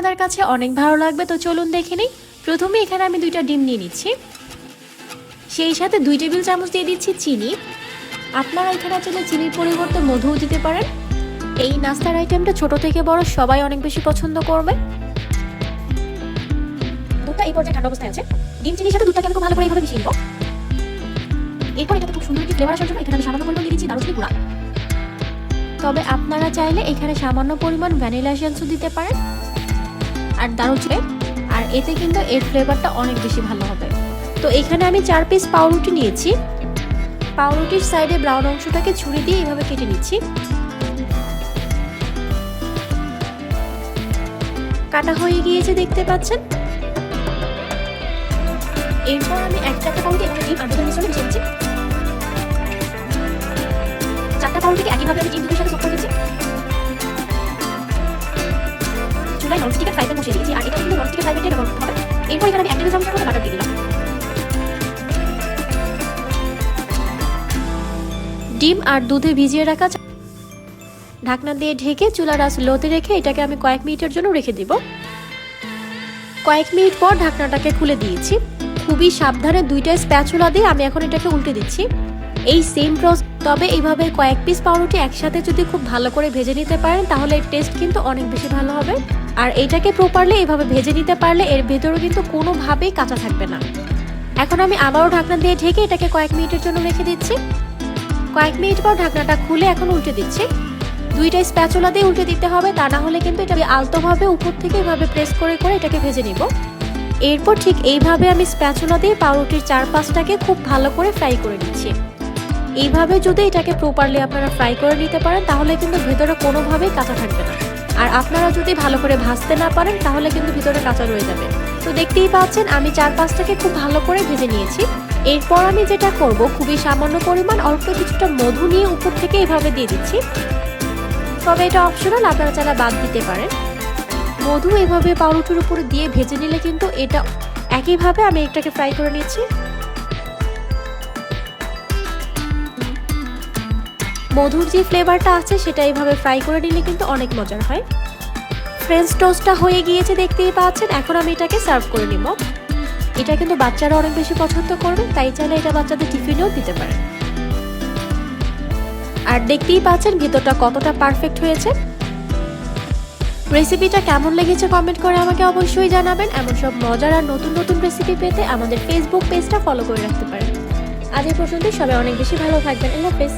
আপনাদের কাছে অনেক ভালো লাগবে, তো চলুন দেখে নিই। প্রথমে এখানে আমি 2টা ডিম নিয়ে নিচ্ছি, সেই সাথে 2 টেবিল চামচ দিয়ে দিচ্ছি চিনি। আপনারা এখানে চাইলে চিনির পরিবর্তে মধুও দিতে পারেন। এই নাস্তার আইটেমটা ছোট থেকে বড় সবাই অনেক বেশি পছন্দ করবে। দুধটা এই পর্যায়ে ঠান্ডা অবস্থায় আছে। ডিম চিনির সাথে দুধটাকে আমি খুব ভালো করে এইভাবে মিশিয়ে নেব। এরপর এটাতে খুব সুন্দর একটি ফ্লেভার আসার জন্য এখানে আমি সামান্য পরিমাণ দিয়ে দিচ্ছি দারুচিনি গুঁড়া। তবে আপনারা চাইলে এখানে সামান্য পরিমাণ ভ্যানিলা এসেন্সও দিতে পারেন আর দারুচিনি, আর এতে কিন্তু এর ফ্লেভারটা অনেক বেশি ভালো হবে। তো এখানে আমি 4 পিস পাউরুটি নিয়েছি। পাউরুটির সাইডে ব্রাউন অংশটাকে ছুরি দিয়ে এইভাবে কেটে নিচ্ছি। কাটা হয়ে গিয়েছে দেখতে পাচ্ছেন। এরপর আমি একটা পাউরুটি এখানে ডিম আর দুধের মিশ্রণে মিশিয়ে নিচ্ছি। 4টা পাউরুটিকে একইভাবে আমি ডিম দুধের সাথে যোগ করে দিচ্ছি। চুলায় ননস্টিকের ফ্রাই প্যান বসিয়ে দিয়েছি, আর এটা কিন্তু ননস্টিকের ফ্রাই প্যানটা ব্যবহার করতে হবে। এরপর এখানে আমি 1 টেবিল চামচের মতো বাটার দিয়ে দিলাম। ডিম আর দুধে ভিজিয়ে রাখা ঢাকনা দিয়ে ঢেকে চুলার আঁচ লোতে রেখে এটাকে আমি কয়েক মিনিটের জন্য রেখে দিব। কয়েক মিনিট পর ঢাকনাটাকে খুলে দিয়েছি। খুবই সাবধানে 2টা স্প্যাচুলা দিয়ে আমি এখন এটাকে উল্টে দিচ্ছি। এই সেম প্রসেস, তবে এইভাবে কয়েক পিস পাউরুটি একসাথে যদি খুব ভালো করে ভেজে নিতে পারেন তাহলে এর টেস্ট কিন্তু অনেক বেশি ভালো হবে। আর এটাকে প্রপারলি এইভাবে ভেজে নিতে পারলে এর ভেতরে কিন্তু কোনোভাবেই কাঁচা থাকবে না। এখন আমি আবারও ঢাকনা দিয়ে ঢেকে এটাকে কয়েক মিনিটের জন্য রেখে দিচ্ছি। কয়েক মিনিট পর ঢাকনাটা খুলে এখন উল্টে দিচ্ছি। 2টা স্প্যাচুলা দিয়ে উল্টে দিতে হবে, তা না হলে কিন্তু এটা আলতোভাবে উপর থেকে এভাবে প্রেস করে করে এটাকে ভেজে নিব। এরপর ঠিক এইভাবে আমি স্প্যাচুলা দিয়ে পাউরুটির 4-5টাকে খুব ভালো করে ফ্রাই করে নিচ্ছি। এইভাবে যদি এটাকে প্রপারলি আপনারা ফ্রাই করে নিতে পারেন তাহলে কিন্তু ভেতরে কোনোভাবেই কাঁচা থাকবে না। আর আপনারা যদি ভালো করে ভাজতে না পারেন তাহলে কিন্তু ভিতরে কাঁচা রয়ে যাবে। তো দেখতেই পাচ্ছেন আমি 4-5টাকে খুব ভালো করে ভেজে নিয়েছি। এরপর আমি যেটা করব, খুবই সামান্য পরিমাণ অল্প কিছুটা মধু নিয়ে উপর থেকে এভাবে দিয়ে দিচ্ছি। তবে এটা অপশনাল, আপনারা চাইলে বাদ দিতে পারেন। মধু এভাবে পাউরুটির উপরে দিয়ে ভেজে নিলে কিন্তু এটা একইভাবে আমি এটাকে ফ্রাই করে নিচ্ছি। মধুর যে ফ্লেভারটা আছে সেটা এইভাবে ফ্রাই করে নিলে কিন্তু অনেক মজার হয়। ফ্রেঞ্চ টোস্টটা হয়ে গিয়েছে দেখতেই পাচ্ছেন। এখন আমি এটাকে সার্ভ করে নিব। এটা কিন্তু বাচ্চারা অনেক বেশি পছন্দ করবে, তাই চাইলে এটা বাচ্চাদের টিফিনেও দিতে পারেন। আর দেখতেই পাচ্ছেন ভিতরটা কতটা পারফেক্ট হয়েছে। রেসিপিটা কেমন লেগেছে কমেন্ট করে আমাকে অবশ্যই জানাবেন। এমন সব মজার আর নতুন নতুন রেসিপি পেতে আমাদের ফেসবুক পেজটা ফলো করে রাখতে পারেন। আজ এই পর্যন্তই, সবাই অনেক বেশি ভালো থাকবেন। আল্লাহ হাফেজ।